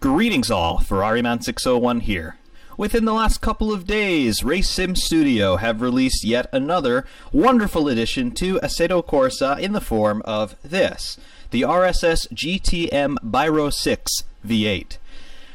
Greetings all, FerrariMan601 here. Within the last couple of days, Race Sim Studio have released yet another wonderful addition to Assetto Corsa in the form of this, the RSS GTM Bayro 6 V8.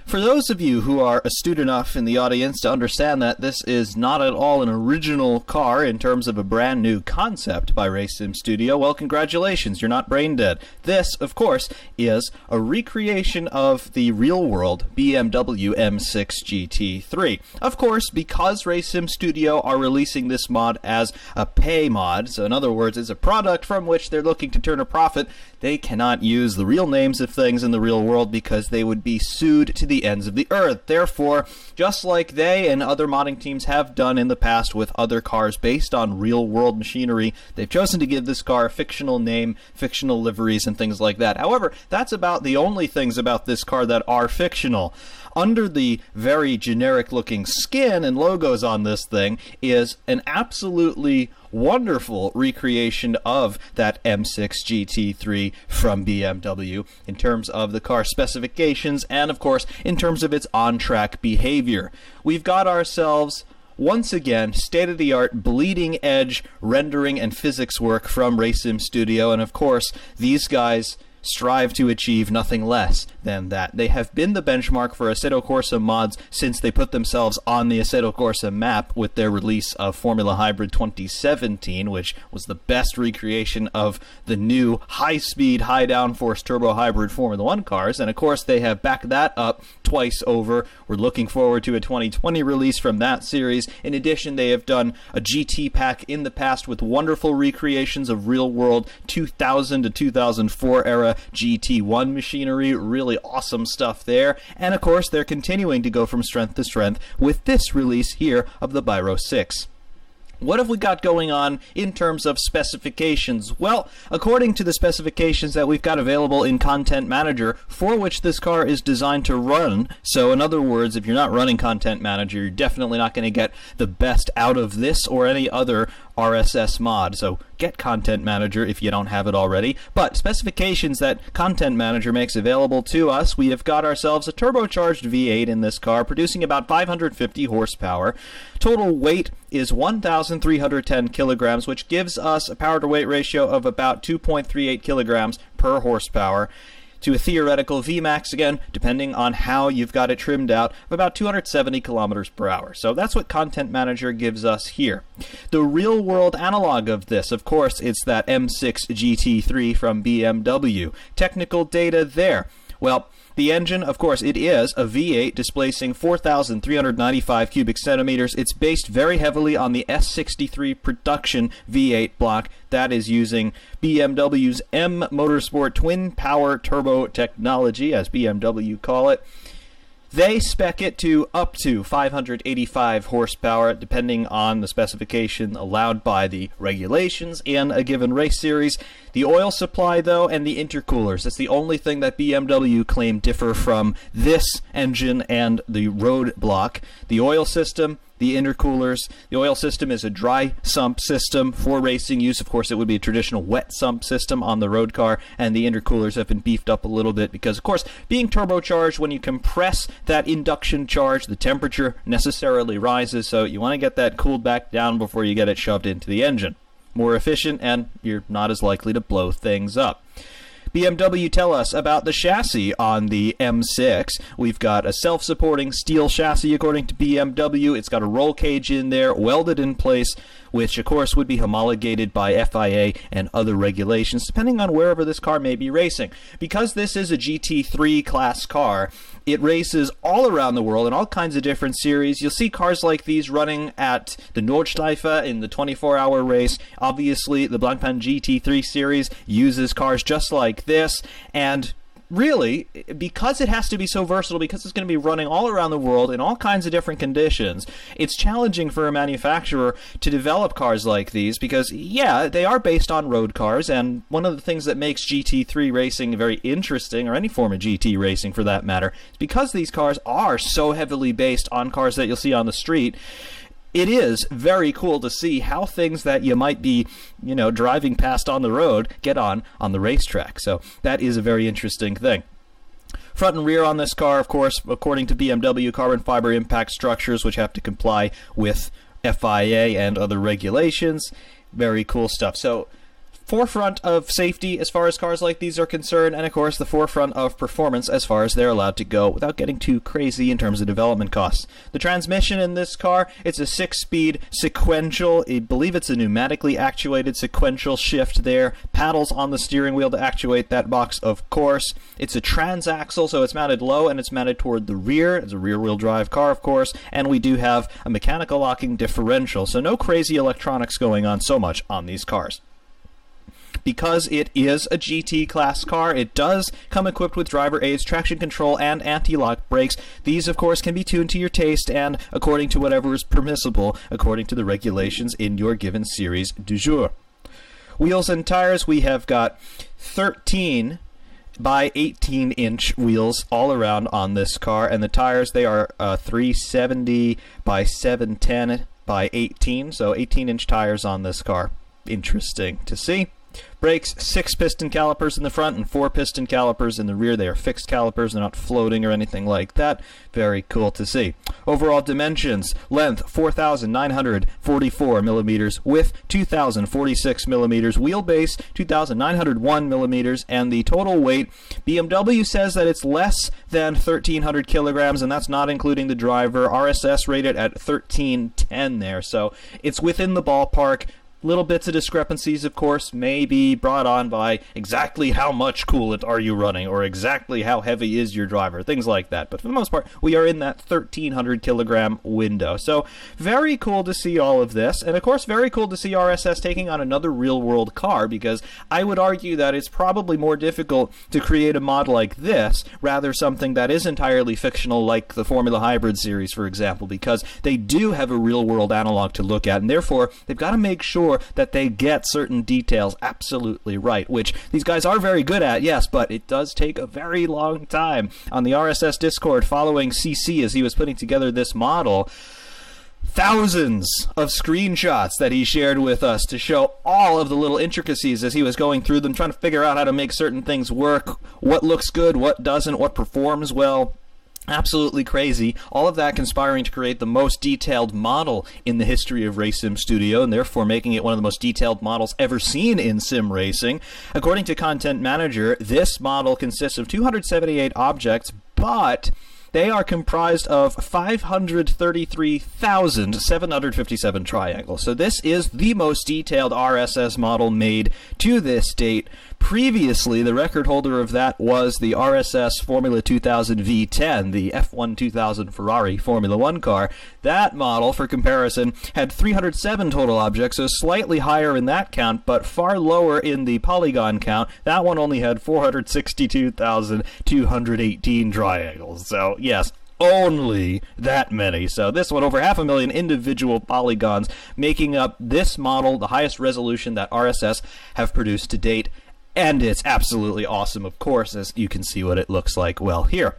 For those of you who are astute enough in the audience to understand that this is not at all an original car in terms of a brand new concept by Race Sim Studio, well, congratulations, you're not brain dead. This, of course, is a recreation of the real-world BMW M6 GT3. Of course, because Race Sim Studio are releasing this mod as a pay mod, so in other words, it's a product from which they're looking to turn a profit, they cannot use the real names of things in the real world because they would be sued to the ends of the earth. Therefore, just like they and other modding teams have done in the past with other cars based on real-world machinery, they've chosen to give this car a fictional name, fictional liveries, and things like that. However, that's about the only things about this car that are fictional. Under the very generic-looking skin and logos on this thing is an absolutely wonderful recreation of that M6 GT3 from BMW in terms of the car specifications and, of course, in terms of its on-track behavior. We've got ourselves, once again, state-of-the-art, bleeding-edge rendering and physics work from Race Sim Studio, and of course, these guys strive to achieve nothing less than that. They have been the benchmark for Assetto Corsa mods since they put themselves on the Assetto Corsa map with their release of Formula Hybrid 2017, which was the best recreation of the new high-speed, high-downforce turbo hybrid Formula 1 cars, and of course they have backed that up twice over. We're looking forward to a 2020 release from that series. In addition, they have done a GT pack in the past with wonderful recreations of real-world 2000 to 2004 era GT1 machinery, really awesome stuff there, and of course they're continuing to go from strength to strength with this release here of the Bayro 6. What have we got going on in terms of specifications? Well, according to the specifications that we've got available in Content Manager, for which this car is designed to run, so in other words, if you're not running Content Manager, you're definitely not going to get the best out of this or any other RSS mod, so get Content Manager if you don't have it already. But specifications that Content Manager makes available to us, we have got ourselves a turbocharged V8 in this car, producing about 550 horsepower. Total weight is 1,310 kilograms, which gives us a power-to-weight ratio of about 2.38 kilograms per horsepower, to a theoretical Vmax, again, depending on how you've got it trimmed out, of about 270 kilometers per hour. So that's what Content Manager gives us here. The real-world analog of this, of course, it's that M6 GT3 from BMW. Technical data there. Well, the engine, of course, it is a V8 displacing 4,395 cubic centimeters. It's based very heavily on the S63 production V8 block that is using BMW's M Motorsport twin power turbo technology, as BMW call it. They spec it to up to 585 horsepower, depending on the specification allowed by the regulations in a given race series. The oil supply, though, and the intercoolers, that's the only thing that BMW claim differ from this engine and the road block. The oil system, the intercoolers. The oil system is a dry sump system for racing use. Of course, it would be a traditional wet sump system on the road car, and the intercoolers have been beefed up a little bit because, of course, being turbocharged, when you compress that induction charge, the temperature necessarily rises, so you want to get that cooled back down before you get it shoved into the engine. More efficient, and you're not as likely to blow things up. BMW tell us about the chassis on the M6. We've got a self-supporting steel chassis according to BMW. It's got a roll cage in there, welded in place, which of course would be homologated by FIA and other regulations depending on wherever this car may be racing. Because this is a GT3 class car, it races all around the world in all kinds of different series. You'll see cars like these running at the Nordschleife in the 24-hour race. Obviously, the Blancpain GT3 series uses cars just like this, and really, because it has to be so versatile, because it's going to be running all around the world in all kinds of different conditions, it's challenging for a manufacturer to develop cars like these because, yeah, they are based on road cars, and one of the things that makes GT3 racing very interesting, or any form of GT racing for that matter, is because these cars are so heavily based on cars that you'll see on the street. It is very cool to see how things that you might be, driving past on the road get on the racetrack. So that is a very interesting thing. Front and rear on this car, of course, according to BMW, carbon fiber impact structures, which have to comply with FIA and other regulations. Very cool stuff. So, forefront of safety as far as cars like these are concerned, and of course the forefront of performance as far as they're allowed to go without getting too crazy in terms of development costs. The transmission in this car, it's a 6-speed sequential, I believe it's a pneumatically actuated sequential shift there, paddles on the steering wheel to actuate that box, of course. It's a transaxle, so it's mounted low and it's mounted toward the rear. It's a rear-wheel drive car, of course, and we do have a mechanical locking differential, so no crazy electronics going on so much on these cars. Because it is a GT class car, it does come equipped with driver aids, traction control, and anti-lock brakes. These, of course, can be tuned to your taste and according to whatever is permissible, according to the regulations in your given series du jour. Wheels and tires, we have got 13 by 18-inch wheels all around on this car, and the tires, they are 370 by 710 by 18, so 18-inch tires on this car. Interesting to see. Brakes, 6 piston calipers in the front and 4 piston calipers in the rear. They are fixed calipers, they're not floating or anything like that. Very cool to see. Overall dimensions, length 4,944 millimeters, width 2,046 millimeters, wheelbase 2,901 millimeters, and the total weight, BMW says that it's less than 1,300 kilograms, and that's not including the driver. RSS rated at 1,310 there, so it's within the ballpark. Little bits of discrepancies, of course, may be brought on by exactly how much coolant are you running, or exactly how heavy is your driver, things like that. But for the most part, we are in that 1,300 kilogram window. So, very cool to see all of this, and of course, very cool to see RSS taking on another real-world car, because I would argue that it's probably more difficult to create a mod like this, rather something that is entirely fictional, like the Formula Hybrid series, for example, because they do have a real-world analog to look at, and therefore, they've got to make sure that they get certain details absolutely right, which these guys are very good at, yes, but it does take a very long time. On the RSS Discord, following CC as he was putting together this model, thousands of screenshots that he shared with us to show all of the little intricacies as he was going through them, trying to figure out how to make certain things work, what looks good, what doesn't, what performs well. Absolutely crazy. All of that conspiring to create the most detailed model in the history of Race Sim Studio, and therefore making it one of the most detailed models ever seen in sim racing. According to Content Manager, this model consists of 278 objects, but they are comprised of 533,757 triangles. So this is the most detailed RSS model made to this date. Previously, the record holder of that was the RSS Formula 2000 V10, the F1 2000 Ferrari Formula 1 car. That model, for comparison, had 307 total objects, so slightly higher in that count, but far lower in the polygon count. That one only had 462,218 triangles. So, yes, only that many. So this one, over 500,000 individual polygons, making up this model the highest resolution that RSS have produced to date. And it's absolutely awesome, of course, as you can see what it looks like well here.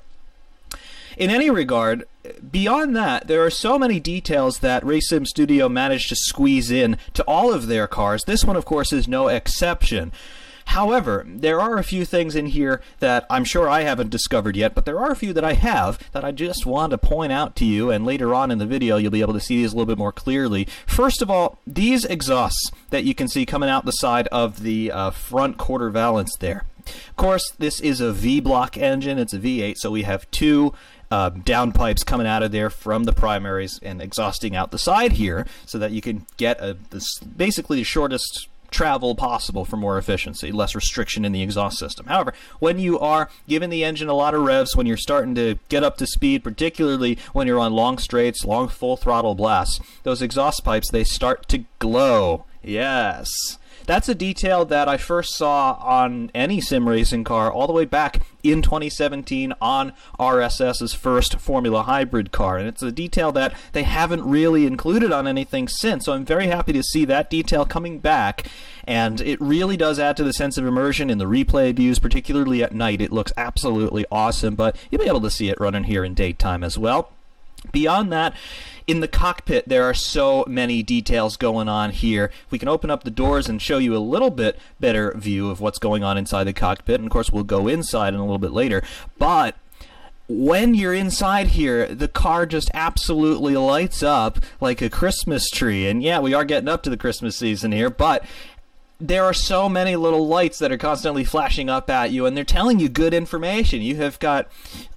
In any regard, beyond that, there are so many details that Race Sim Studio managed to squeeze in to all of their cars. This one, of course, is no exception. However, there are a few things in here that I'm sure I haven't discovered yet, but there are a few that I have that I just want to point out to you, and later on in the video you'll be able to see these a little bit more clearly. First of all, these exhausts that you can see coming out the side of the front quarter valance there. Of course, this is a V-block engine, it's a V8, so we have two downpipes coming out of there from the primaries and exhausting out the side here, so that you can get basically the shortest travel possible for more efficiency, less restriction in the exhaust system. However, when you are giving the engine a lot of revs, when you're starting to get up to speed, particularly when you're on long straights, long full throttle blasts, those exhaust pipes, they start to glow. Yes. That's a detail that I first saw on any sim racing car all the way back in 2017 on RSS's first Formula Hybrid car, and it's a detail that they haven't really included on anything since, so I'm very happy to see that detail coming back, and it really does add to the sense of immersion in the replay views, particularly at night. It looks absolutely awesome, but you'll be able to see it running here in daytime as well. Beyond that, in the cockpit, there are so many details going on here. We can open up the doors and show you a little bit better view of what's going on inside the cockpit, and of course we'll go inside in a little bit later. But when you're inside here, the car just absolutely lights up like a Christmas tree. And yeah, we are getting up to the Christmas season here, but there are so many little lights that are constantly flashing up at you, and they're telling you good information. You have got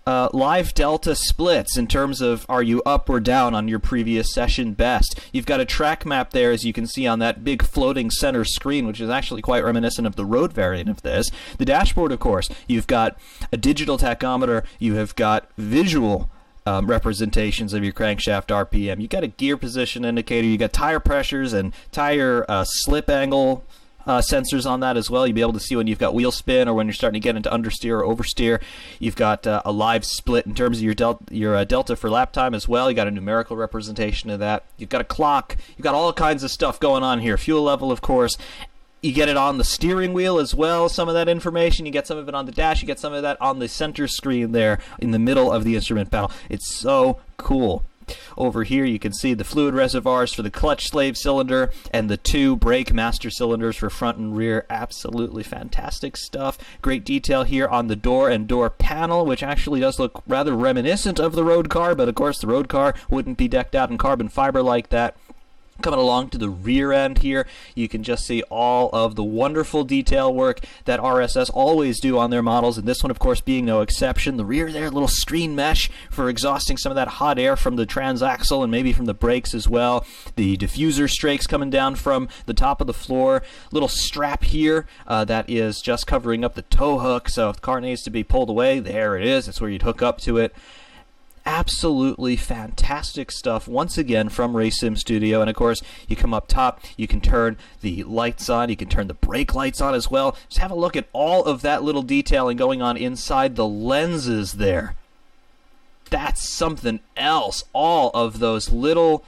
live delta splits in terms of are you up or down on your previous session best. You've got a track map there, as you can see on that big floating center screen, which is actually quite reminiscent of the road variant of this. The dashboard, of course, you've got a digital tachometer, you have got visual representations of your crankshaft RPM. You've got a gear position indicator, you've got tire pressures and tire slip angle sensors on that as well. You'll be able to see when you've got wheel spin or when you're starting to get into understeer or oversteer. You've got a live split in terms of your delta for lap time as well. You got a numerical representation of that. You've got a clock. You've got all kinds of stuff going on here. Fuel level, of course. You get it on the steering wheel as well, some of that information. You get some of it on the dash. You get some of that on the center screen there in the middle of the instrument panel. It's so cool. Over here you can see the fluid reservoirs for the clutch slave cylinder and the 2 brake master cylinders for front and rear. Absolutely fantastic stuff. Great detail here on the door and door panel, which actually does look rather reminiscent of the road car, but of course the road car wouldn't be decked out in carbon fiber like that. Coming along to the rear end here, you can just see all of the wonderful detail work that RSS always do on their models, and this one, of course, being no exception. The rear there, little screen mesh for exhausting some of that hot air from the transaxle and maybe from the brakes as well. The diffuser strakes coming down from the top of the floor. Little strap here that is just covering up the tow hook, so if the car needs to be pulled away, there it is. That's where you'd hook up to it. Absolutely fantastic stuff once again from RaceSim Studio. And of course, you come up top, you can turn the lights on, you can turn the brake lights on as well. Just have a look at all of that little detailing going on inside the lenses there. That's something else. All of those little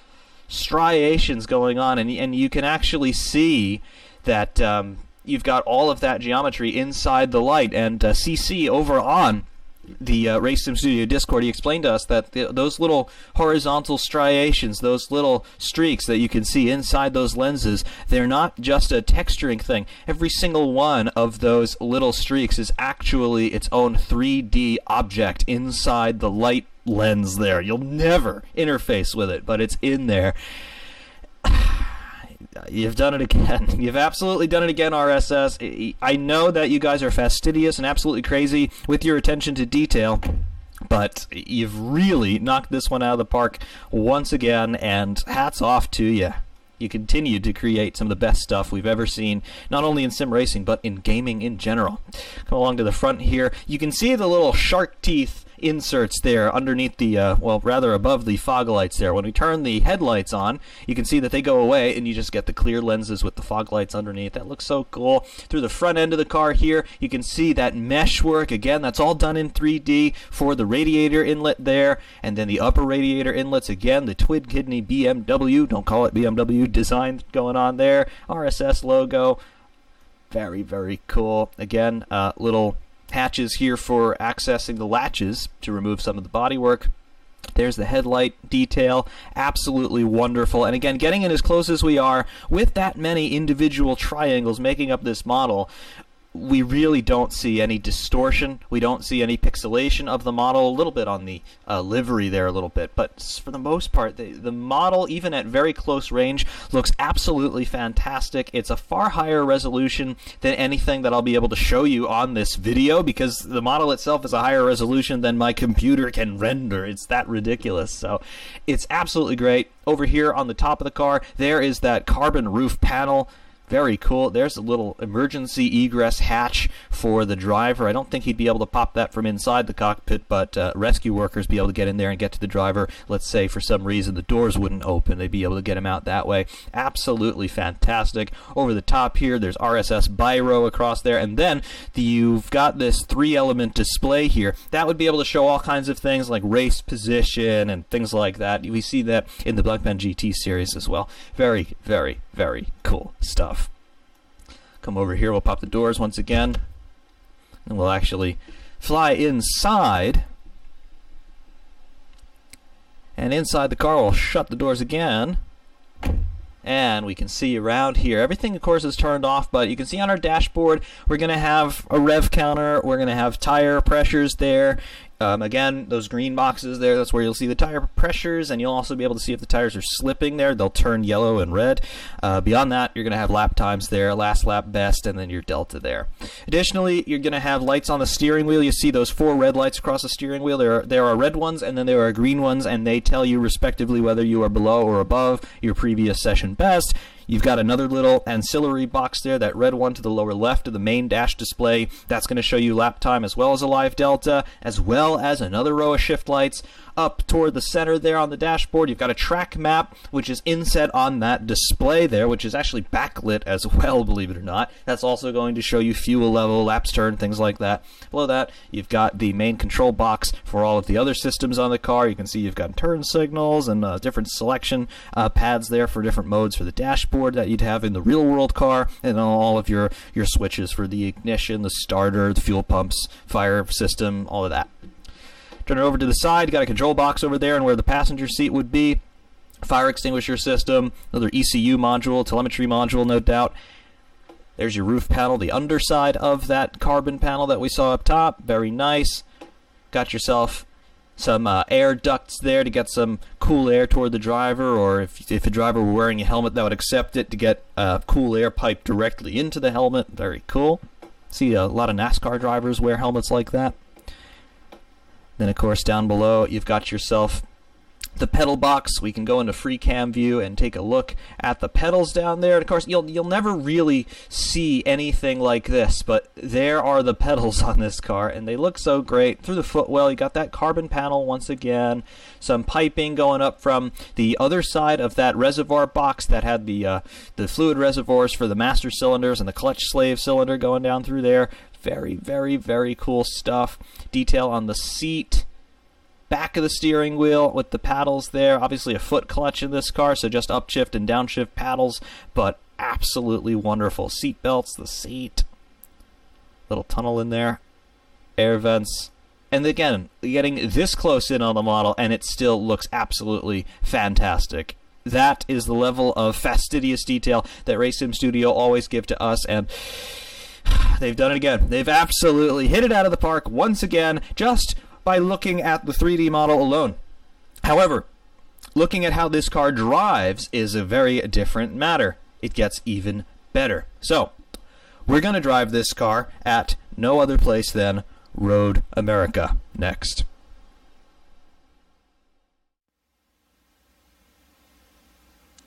striations going on, and you can actually see that you've got all of that geometry inside the light. And CC over on the RaceSim Studio Discord, he explained to us that those little horizontal striations, those little streaks that you can see inside those lenses, they're not just a texturing thing. Every single one of those little streaks is actually its own 3D object inside the light lens there. You'll never interface with it, but it's in there. You've done it again. You've absolutely done it again, RSS. I know that you guys are fastidious and absolutely crazy with your attention to detail, but you've really knocked this one out of the park once again, and hats off to you. You continue to create some of the best stuff we've ever seen, not only in sim racing, but in gaming in general. Come along to the front here. You can see the little shark teeth inserts there underneath the, well, rather above the fog lights there. When we turn the headlights on, you can see that they go away, and you just get the clear lenses with the fog lights underneath. That looks so cool. Through the front end of the car here, you can see that mesh work. Again, that's all done in 3D for the radiator inlet there, and then the upper radiator inlets. Again, the twin kidney BMW, don't call it BMW, design going on there. RSS logo. Very, very cool. Again, little hatches here for accessing the latches to remove some of the bodywork. There's the headlight detail. Absolutely wonderful. And again, getting in as close as we are with that many individual triangles making up this model, we really don't see any distortion. We don't see any pixelation of the model. A little bit on the livery there a little bit. But for the most part, the model, even at very close range, looks absolutely fantastic. It's a far higher resolution than anything that I'll be able to show you on this video, because the model itself is a higher resolution than my computer can render. It's that ridiculous. So it's absolutely great. Over here on the top of the car, there is that carbon roof panel. Very cool. There's a little emergency egress hatch for the driver. I don't think he'd be able to pop that from inside the cockpit, but rescue workers be able to get in there and get to the driver. Let's say for some reason the doors wouldn't open. They'd be able to get him out that way. Absolutely fantastic. Over the top here, there's RSS Bayro across there, and then you've got this 3-element display here. That would be able to show all kinds of things like race position and things like that. We see that in the Blancpain GT series as well. Very, very, very cool stuff. Come over here, we'll pop the doors once again, and we'll actually fly inside. And inside the car, we'll shut the doors again. And we can see around here. Everything, of course, is turned off, but you can see on our dashboard, we're going to have a rev counter. We're going to have tire pressures there. Again, those green boxes there, that's where you'll see the tire pressures, and you'll also be able to see if the tires are slipping there. They'll turn yellow and red. Beyond that, you're going to have lap times there, last lap best, and then your delta there. Additionally, you're going to have lights on the steering wheel. You see those 4 red lights across the steering wheel. There are red ones, and then there are green ones, and they tell you respectively whether you are below or above your previous session best. You've got another little ancillary box there, that red one to the lower left of the main dash display. That's going to show you lap time as well as a live delta, as well as another row of shift lights. Up toward the center there on the dashboard, you've got a track map, which is inset on that display there, which is actually backlit as well, believe it or not. That's also going to show you fuel level, laps turned, things like that. Below that, you've got the main control box for all of the other systems on the car. You can see you've got turn signals and different selection pads there for different modes for the dashboard that you'd have in the real-world car, and all of your switches for the ignition, the starter, the fuel pumps, fire system, all of that. Turn it over to the side, you got a control box over there and where the passenger seat would be. Fire extinguisher system, another ECU module, telemetry module, no doubt. There's your roof panel, the underside of that carbon panel that we saw up top. Very nice. Got yourself some air ducts there to get some cool air toward the driver, or if a driver were wearing a helmet that would accept it, to get cool air piped directly into the helmet. Very cool. See a lot of NASCAR drivers wear helmets like that. Then, of course, down below, you've got yourself the pedal box. We can go into free cam view and take a look at the pedals down there. And of course, you'll never really see anything like this, but there are the pedals on this car, and they look so great. Through the footwell, you got that carbon panel once again, some piping going up from the other side of that reservoir box that had the fluid reservoirs for the master cylinders and the clutch slave cylinder going down through there. Very, very, very cool stuff. Detail on the seat. Back of the steering wheel with the paddles there. Obviously a foot clutch in this car, so just upshift and downshift paddles, but absolutely wonderful. Seat belts, the seat. Little tunnel in there. Air vents. And again, getting this close in on the model, and it still looks absolutely fantastic. That is the level of fastidious detail that RaceSim Studio always give to us, and they've done it again. They've absolutely hit it out of the park once again, just by looking at the 3D model alone. However, looking at how this car drives is a very different matter. It gets even better. So, we're going to drive this car at no other place than Road America next.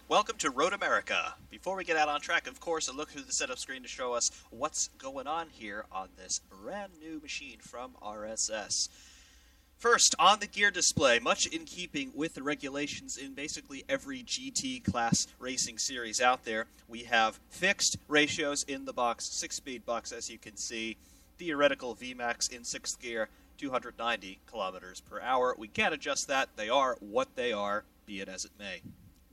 Welcome to Road America. Before we get out on track, of course, a look through the setup screen to show us what's going on here on this brand new machine from RSS. First, on the gear display, much in keeping with the regulations in basically every GT class racing series out there, we have fixed ratios in the box, 6-speed box as you can see, theoretical VMAX in 6th gear, 290 kilometers per hour. We can't adjust that. They are what they are, be it as it may.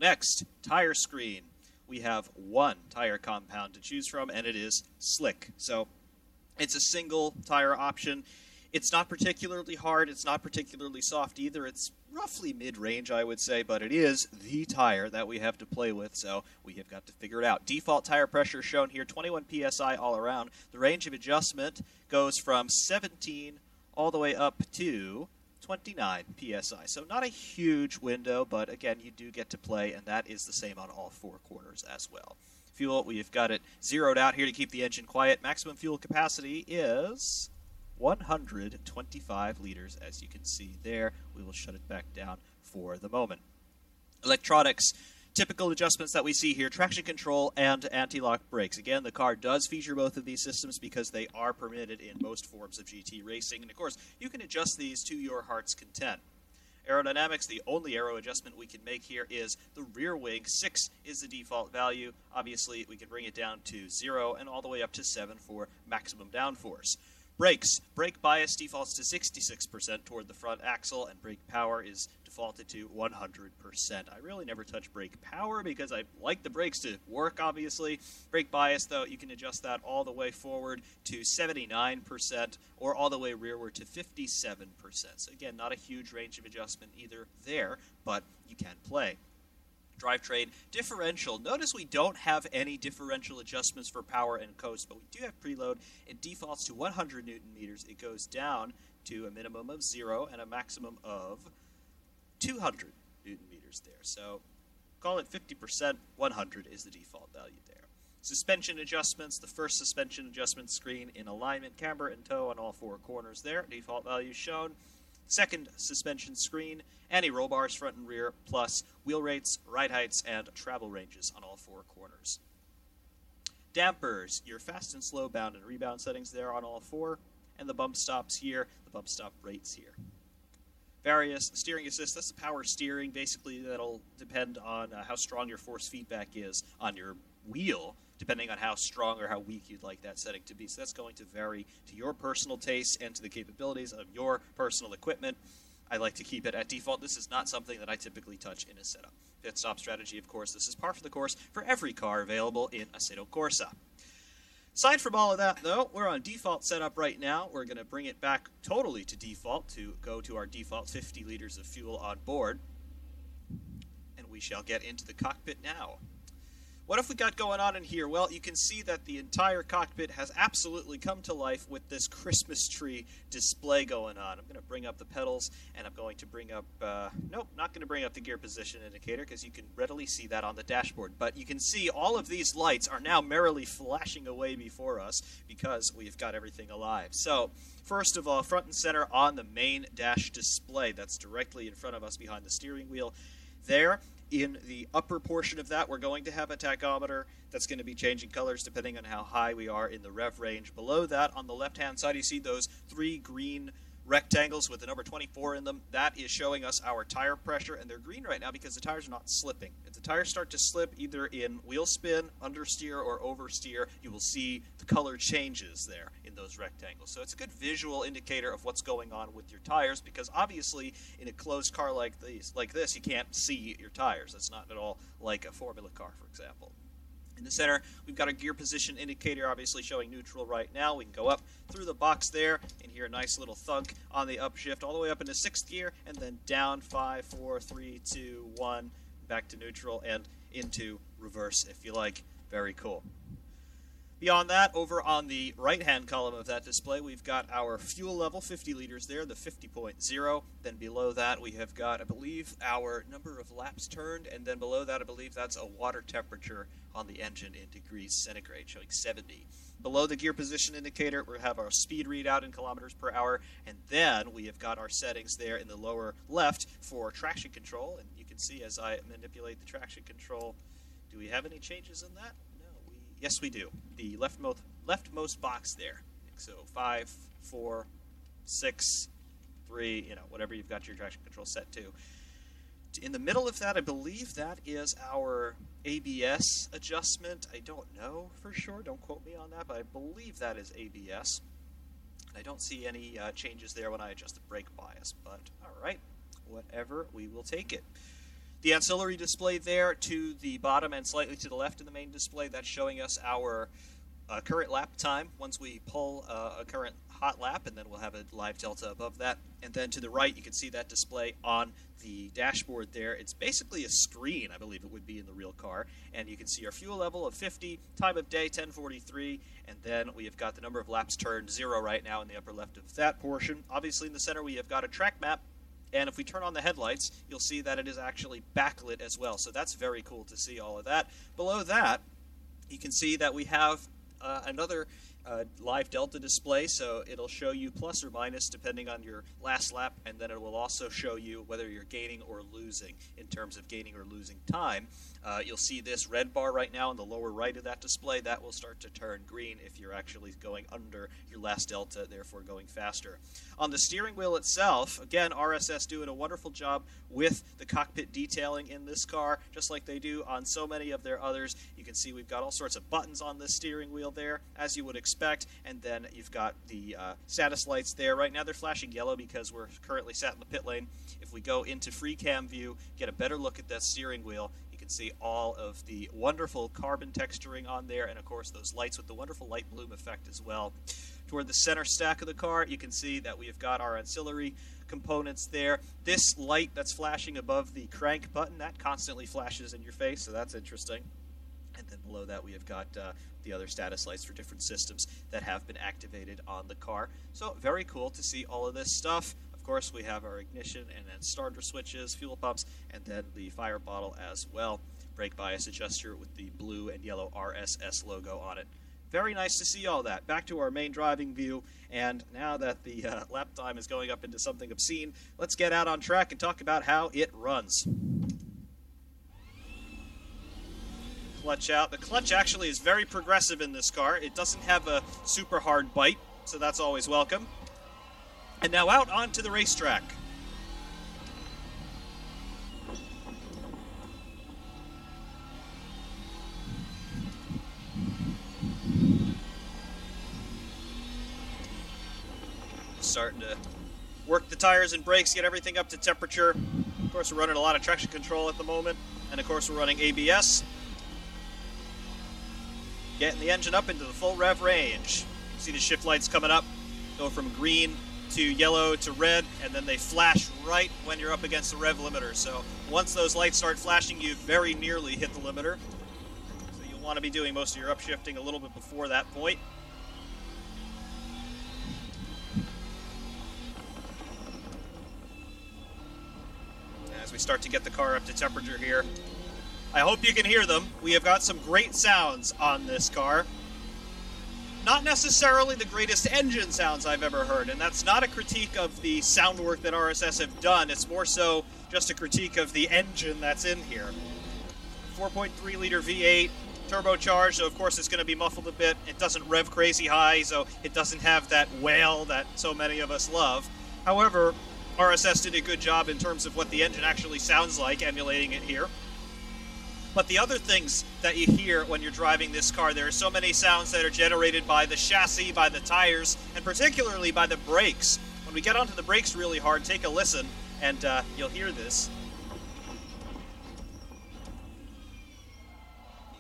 Next, tire screen. We have one tire compound to choose from, and it is slick. So it's a single tire option. It's not particularly hard. It's not particularly soft either. It's roughly mid-range, I would say, but it is the tire that we have to play with, so we have got to figure it out. Default tire pressure shown here, 21 PSI all around. The range of adjustment goes from 17 all the way up to 29 PSI. So not a huge window, but again, you do get to play, and that is the same on all 4 corners as well. Fuel, we've got it zeroed out here to keep the engine quiet. Maximum fuel capacity is 125 liters, as you can see there. We will shut it back down for the moment. Electronics, typical adjustments that we see here, traction control and anti-lock brakes. Again, the car does feature both of these systems because they are permitted in most forms of GT racing. And of course, you can adjust these to your heart's content. Aerodynamics, the only aero adjustment we can make here is the rear wing. 6 is the default value. Obviously, we can bring it down to 0 and all the way up to 7 for maximum downforce. Brakes. Brake bias defaults to 66% toward the front axle, and brake power is defaulted to 100%. I really never touch brake power because I like the brakes to work, obviously. Brake bias, though, you can adjust that all the way forward to 79% or all the way rearward to 57%. So again, not a huge range of adjustment either there, but you can play. Drivetrain differential. Notice we don't have any differential adjustments for power and coast, but we do have preload. It defaults to 100 Newton meters. It goes down to a minimum of 0 and a maximum of 200 Newton meters there. So call it 50%, 100 is the default value there. Suspension adjustments, the first suspension adjustment screen in alignment, camber, and toe on all 4 corners there. Default value shown. Second suspension screen, anti-roll bars front and rear, plus wheel rates, ride heights, and travel ranges on all 4 corners. Dampers, your fast and slow bound and rebound settings there on all 4, and the bump stops here, the bump stop rates here. Various steering assist, that's the power steering. Basically, that'll depend on how strong your force feedback is on your wheel, depending on how strong or how weak you'd like that setting to be. So that's going to vary to your personal taste and to the capabilities of your personal equipment. I like to keep it at default. This is not something that I typically touch in a setup. Pit stop strategy, of course, this is par for the course for every car available in Assetto Corsa. Aside from all of that, though, we're on default setup right now. We're going to bring it back totally to default to go to our default 50 liters of fuel on board. And we shall get into the cockpit now. What have we got going on in here? Well, you can see that the entire cockpit has absolutely come to life with this Christmas tree display going on. I'm going to bring up the pedals, and I'm going to bring up... nope, not going to bring up the gear position indicator, because you can readily see that on the dashboard. But you can see all of these lights are now merrily flashing away before us, because we've got everything alive. So, first of all, front and center on the main dash display. That's directly in front of us behind the steering wheel there. In the upper portion of that, we're going to have a tachometer that's going to be changing colors depending on how high we are in the rev range. Below that, on the left-hand side, you see those 3 green rectangles with the number 24 in them. That is showing us our tire pressure, and they're green right now because the tires are not slipping. If the tires start to slip either in wheel spin, understeer, or oversteer, you will see the color changes there in those rectangles. So it's a good visual indicator of what's going on with your tires, because obviously in a closed car like this, you can't see your tires. That's not at all like a Formula car, for example. In the center, we've got a gear position indicator, obviously showing neutral right now. We can go up through the box there and hear a nice little thunk on the upshift, all the way up into 6th gear, and then down 5, 4, 3, 2, 1, back to neutral and into reverse, if you like. Very cool. Beyond that, over on the right-hand column of that display, we've got our fuel level, 50 liters there, the 50.0. Then below that, we have got, I believe, our number of laps turned. And then below that, I believe that's a water temperature on the engine in degrees centigrade, showing 70. Below the gear position indicator, we have our speed readout in kilometers per hour. And then we have got our settings there in the lower left for traction control. And you can see as I manipulate the traction control, do we have any changes in that? Yes, we do. The leftmost box there. So 5, 4, 6, 3, whatever you've got your traction control set to. In the middle of that, I believe that is our ABS adjustment. I don't know for sure. Don't quote me on that, but I believe that is ABS. I don't see any changes there when I adjust the brake bias, but all right, whatever, we will take it. The ancillary display there to the bottom and slightly to the left in the main display, that's showing us our current lap time once we pull a current hot lap, and then we'll have a live delta above that. And then to the right, you can see that display on the dashboard there. It's basically a screen, I believe it would be in the real car. And you can see our fuel level of 50, time of day 10:43, and then we have got the number of laps turned 0 right now in the upper left of that portion. Obviously in the center we have got a track map. And if we turn on the headlights, you'll see that it is actually backlit as well. So that's very cool to see all of that. Below that, you can see that we have another live delta display. So it'll show you plus or minus depending on your last lap. And then it will also show you whether you're gaining or losing in terms of gaining or losing time. You'll see this red bar right now in the lower right of that display. That will start to turn green if you're actually going under your last delta, therefore going faster. On the steering wheel itself, again, RSS doing a wonderful job with the cockpit detailing in this car, just like they do on so many of their others. You can see we've got all sorts of buttons on this steering wheel there, as you would expect, and then you've got the status lights there. Right now they're flashing yellow because we're currently sat in the pit lane. If we go into free cam view, get a better look at that steering wheel, you can see all of the wonderful carbon texturing on there, and of course those lights with the wonderful light bloom effect as well. Toward the center stack of the car, you can see that we have got our ancillary components there. This light that's flashing above the crank button, that constantly flashes in your face, so that's interesting. And then below that, we have got the other status lights for different systems that have been activated on the car. So very cool to see all of this stuff. Of course, we have our ignition and then starter switches, fuel pumps, and then the fire bottle as well. Brake bias adjuster with the blue and yellow RSS logo on it. Very nice to see all that. Back to our main driving view, and now that the lap time is going up into something obscene, let's get out on track and talk about how it runs. Clutch out. The clutch actually is very progressive in this car. It doesn't have a super hard bite, so that's always welcome. And now out onto the racetrack. Starting to work the tires and brakes, get everything up to temperature. Of course, we're running a lot of traction control at the moment. And of course, we're running ABS. Getting the engine up into the full rev range. You see the shift lights coming up, go from green to yellow to red, and then they flash right when you're up against the rev limiter. So once those lights start flashing, you very nearly hit the limiter. So you'll want to be doing most of your upshifting a little bit before that point. As we start to get the car up to temperature here, I hope you can hear them. We have got some great sounds on this car. Not necessarily the greatest engine sounds I've ever heard, and that's not a critique of the sound work that RSS have done. It's more so just a critique of the engine that's in here. 4.3 liter V8, turbocharged, so of course it's going to be muffled a bit. It doesn't rev crazy high, so it doesn't have that wail that so many of us love. However, RSS did a good job in terms of what the engine actually sounds like, emulating it here. But the other things that you hear when you're driving this car, there are so many sounds that are generated by the chassis, by the tires, and particularly by the brakes. When we get onto the brakes really hard, take a listen, and you'll hear this.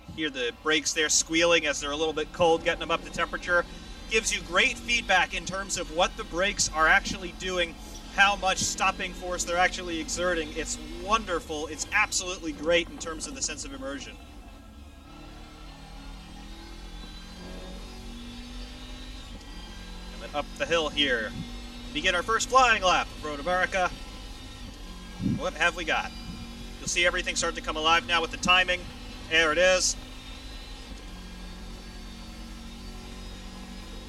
You hear the brakes there squealing as they're a little bit cold, getting them up to temperature. Gives you great feedback in terms of what the brakes are actually doing, how much stopping force they're actually exerting. It's wonderful. It's absolutely great in terms of the sense of immersion. And then up the hill here. Begin our first flying lap of Road America. What have we got? You'll see everything start to come alive now with the timing. There it is.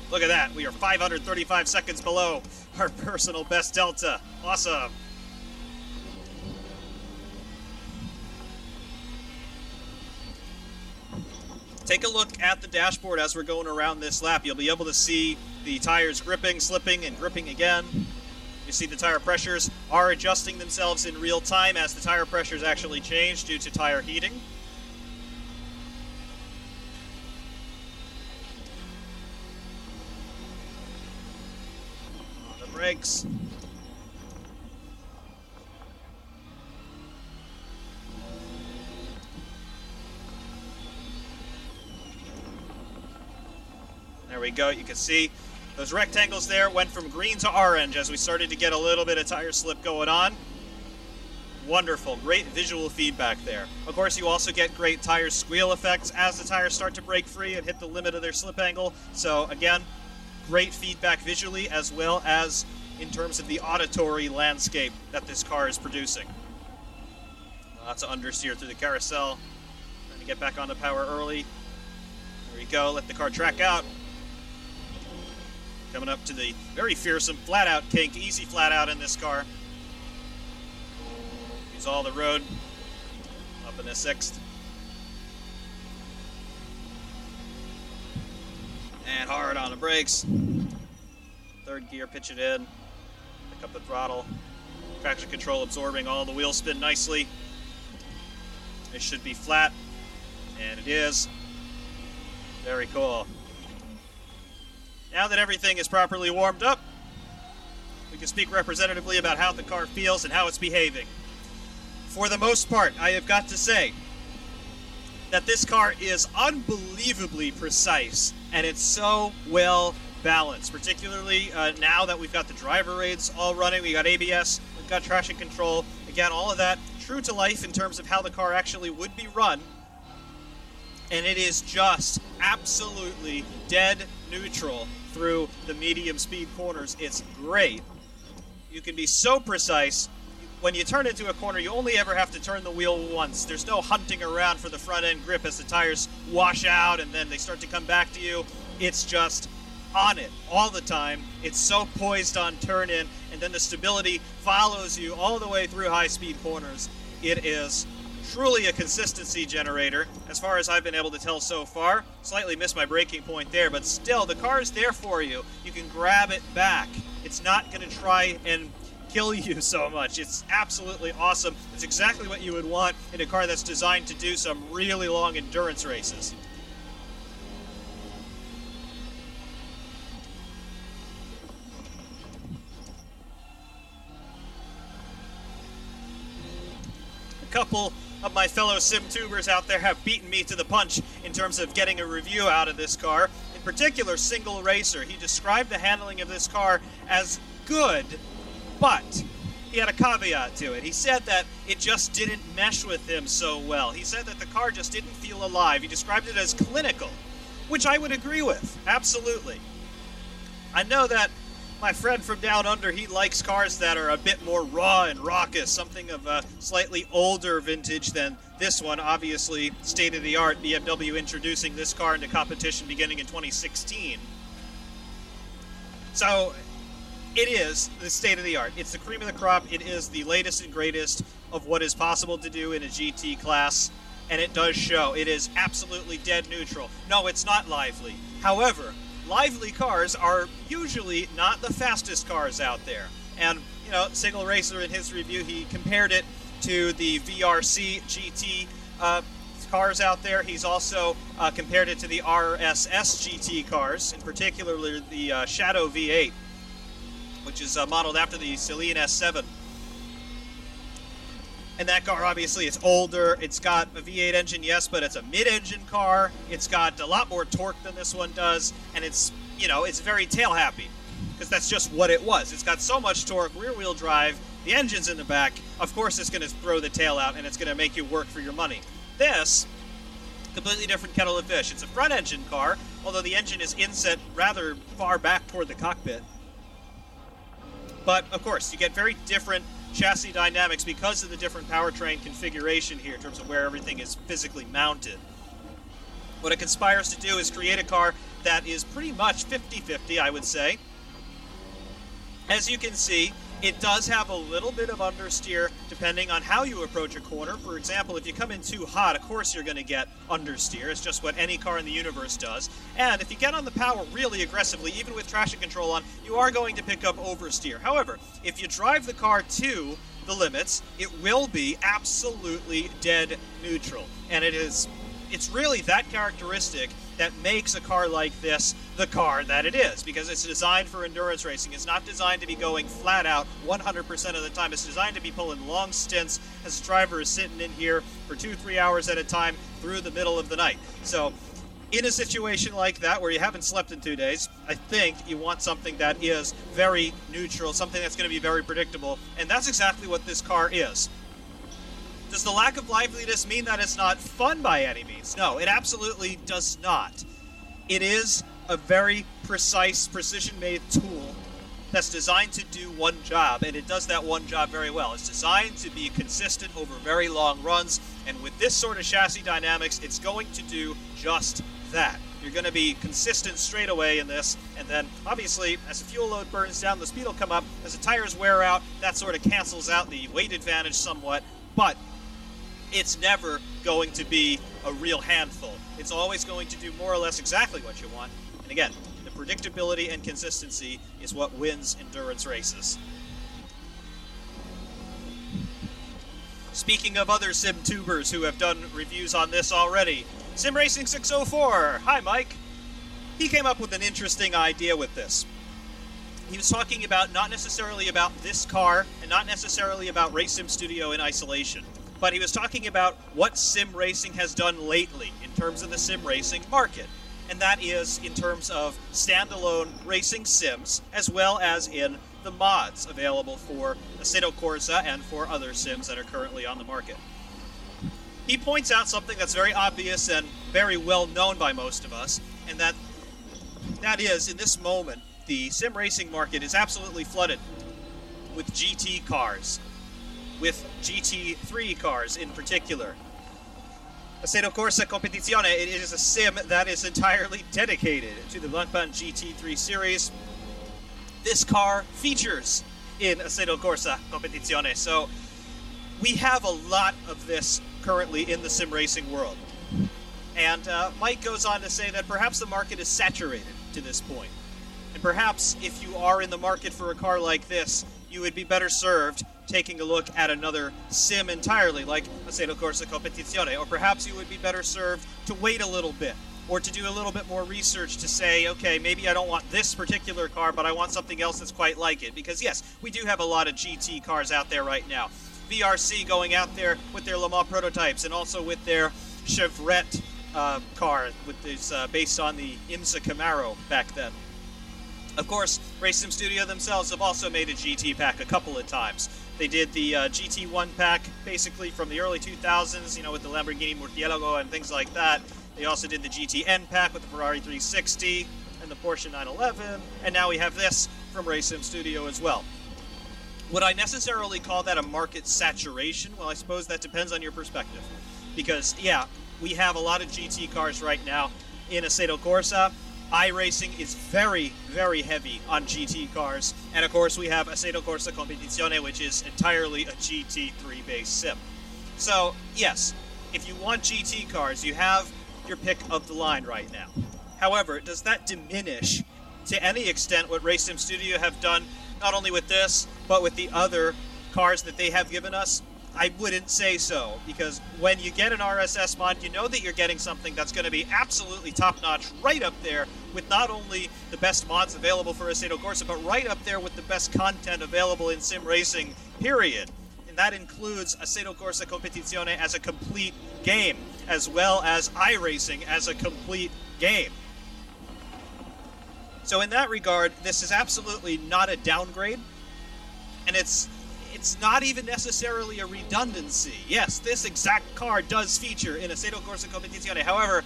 Look at that. We are 535 seconds below our personal best delta. Awesome. Take a look at the dashboard as we're going around this lap. You'll be able to see the tires gripping, slipping, and gripping again. You see the tire pressures are adjusting themselves in real time as the tire pressures actually change due to tire heating. On the brakes. There we go. You can see those rectangles there went from green to orange as we started to get a little bit of tire slip going on. Wonderful. Great visual feedback there. Of course, you also get great tire squeal effects as the tires start to break free and hit the limit of their slip angle. So again, great feedback visually as well as in terms of the auditory landscape that this car is producing. Lots of understeer through the carousel. Trying to get back onto power early. There we go. Let the car track out. Coming up to the very fearsome flat-out kink, easy flat-out in this car. Use all the road, up in a sixth. And hard on the brakes. Third gear, pitch it in. Pick up the throttle. Traction control absorbing all the wheel spin nicely. It should be flat, and it is. Very cool. Now that everything is properly warmed up, we can speak representatively about how the car feels and how it's behaving. For the most part, I have got to say that this car is unbelievably precise, and it's so well balanced, particularly now that we've got the driver aids all running. We got ABS, we've got traction control. Again, all of that true to life in terms of how the car actually would be run. and it is just absolutely dead neutral through the medium speed corners. It's great. You can be so precise. When you turn into a corner, you only ever have to turn the wheel once. There's no hunting around for the front end grip as the tires wash out and then they start to come back to you. It's just on it all the time. It's so poised on turn in, and then the stability follows you all the way through high speed corners. It is truly a consistency generator as far as I've been able to tell so far. Slightly missed my braking point there, but still the car is there for you. You can grab it back. It's not going to try and kill you so much. It's absolutely awesome. It's exactly what you would want in a car that's designed to do some really long endurance races. A couple of my fellow sim tubers out there have beaten me to the punch in terms of getting a review out of this car. In particular, Single Racer. He described the handling of this car as good, but he had a caveat to it. He said that it just didn't mesh with him so well. He said that the car just didn't feel alive. He described it as clinical, which I would agree with, absolutely. I know that my friend from down under, he likes cars that are a bit more raw and raucous, something of a slightly older vintage than this one. Obviously, state-of-the-art, BMW introducing this car into competition beginning in 2016. So it is the state-of-the-art. It's the cream of the crop. It is the latest and greatest of what is possible to do in a GT class, and it does show. It is absolutely dead neutral. No, it's not lively. However, lively cars are usually not the fastest cars out there. And, you know, Single Racer in his review, he compared it to the VRC GT cars out there. He's also compared it to the RSS GT cars, in particular the Shadow V8, which is modeled after the Celine S7. And that car, obviously, it's older. It's got a V8 engine, yes, but it's a mid-engine car. It's got a lot more torque than this one does, and it's, you know, it's very tail-happy, because that's just what it was. It's got so much torque, rear-wheel drive, the engine's in the back. Of course, it's going to throw the tail out, and it's going to make you work for your money. This, completely different kettle of fish. It's a front-engine car, although the engine is inset rather far back toward the cockpit. But, of course, you get very different chassis dynamics because of the different powertrain configuration here in terms of where everything is physically mounted. What it conspires to do is create a car that is pretty much 50-50, I would say. As you can see, it does have a little bit of understeer depending on how you approach a corner. For example, if you come in too hot, of course you're going to get understeer. It's just what any car in the universe does. And if you get on the power really aggressively, even with traction control on, you are going to pick up oversteer. However, if you drive the car to the limits, it will be absolutely dead neutral. And it's really that characteristic that makes a car like this the car that it is, because it's designed for endurance racing. It's not designed to be going flat out 100% of the time. It's designed to be pulling long stints as the driver is sitting in here for 2-3 hours at a time through the middle of the night. So in a situation like that where you haven't slept in 2 days, I think you want something that is very neutral, something that's going to be very predictable, and that's exactly what this car is. Does the lack of liveliness mean that it's not fun by any means? No, it absolutely does not. It is a very precise, precision-made tool that's designed to do one job, and it does that one job very well. It's designed to be consistent over very long runs, and with this sort of chassis dynamics, it's going to do just that. You're going to be consistent straight away in this, and then, obviously, as the fuel load burns down, the speed will come up. As the tires wear out, that sort of cancels out the weight advantage somewhat, but it's never going to be a real handful. It's always going to do more or less exactly what you want. And again, the predictability and consistency is what wins endurance races. Speaking of other sim tubers who have done reviews on this already, Sim Racing 604. Hi, Mike. He came up with an interesting idea with this. He was talking about not necessarily about this car and not necessarily about Race Sim Studio in isolation, but he was talking about what sim racing has done lately in terms of the sim racing market. And that is in terms of standalone racing sims, as well as in the mods available for Assetto Corsa and for other sims that are currently on the market. he points out something that's very obvious and very well known by most of us, and that is, in this moment, the sim racing market is absolutely flooded with GT cars, with GT3 cars in particular. Assetto Corsa Competizione, it is a sim that is entirely dedicated to the Blancpain GT3 series. This car features in Assetto Corsa Competizione, so we have a lot of this currently in the sim racing world. And Mike goes on to say that perhaps the market is saturated to this point. And perhaps if you are in the market for a car like this, you would be better served taking a look at another sim entirely, like Assetto Corsa Competizione, or perhaps you would be better served to wait a little bit, or to do a little bit more research to say, okay, maybe I don't want this particular car, but I want something else that's quite like it. Because yes, we do have a lot of GT cars out there right now. VRC going out there with their Le Mans prototypes, and also with their Chevrolet car, with this, based on the IMSA Camaro back then. Of course, Race Sim Studio themselves have also made a GT pack a couple of times. They did the GT1 pack, basically from the early 2000s, you know, with the Lamborghini Murcielago and things like that. They also did the GTN pack with the Ferrari 360 and the Porsche 911, and now we have this from Race Sim Studio as well. Would I necessarily call that a market saturation? Well, I suppose that depends on your perspective. Because, yeah, we have a lot of GT cars right now in Assetto Corsa. iRacing is very, very heavy on GT cars. And of course we have Assetto Corsa Competizione, which is entirely a GT3 based sim. So, yes, if you want GT cars, you have your pick of the line right now. However, does that diminish to any extent what Race Sim Studio have done, not only with this, but with the other cars that they have given us? I wouldn't say so, because when you get an RSS mod, you know that you're getting something that's going to be absolutely top-notch, right up there with not only the best mods available for Assetto Corsa, but right up there with the best content available in sim racing, period. And that includes Assetto Corsa Competizione as a complete game, as well as iRacing as a complete game. So in that regard, this is absolutely not a downgrade, and it's not even necessarily a redundancy. Yes, this exact car does feature in Assetto Corsa Competizione. However,